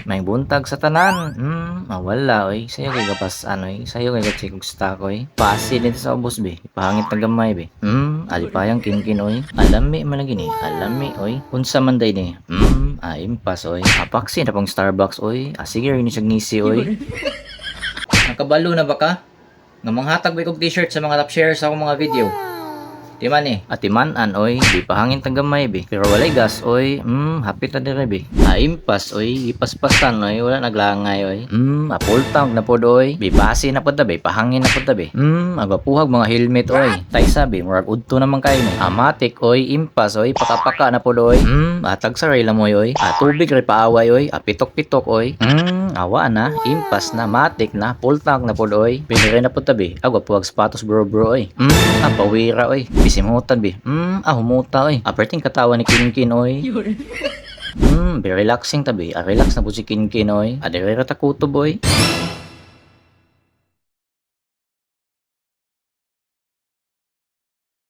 May buntag sa tanan. Wala oy. Sayo kay gapas ano sayo kay gatsi kog stock oy. Pasi dito sa ubos be. Pahangit na gamay be. Alipayang kinkin oy. Alami man lagi ni. Alami oy. Unsa man day ni? Impas oy. Apaksi na pang Starbucks oy. Sige rin siya ngisi oy. Nakabalo na ba ka? Nga manghatag ba kog t-shirt sa mga top shares sa akong mga video. Timan eh. Atiman-an oy, di pa hangin tagamay be. Pero walay gas oy. Hapit na dire be. Impas oy, ipaspasan oy, wala naglangay oy. Full tank na pod oy. Bibasi na pod be, pahangin na pod be. Agapuhag mga helmet oy. Tay sabi, murag udto naman kayo ni. Amatik oy, impas oy, paka-paka na pod oy. Atag sa rail moy oy. Tubig ray paaway oy, pitok-pitok oy. Awa na, impas na, matik na, full tank na pod oy. Pinire na pod tabi. Agapuhag sapatos bro oy. Pawira oy. Bisimutan be. Humuta oy. Aperting katawan ni Kinkin oy. Be relaxing tabi. Relax na po si Kinkin oy. Adire ta kutob oy.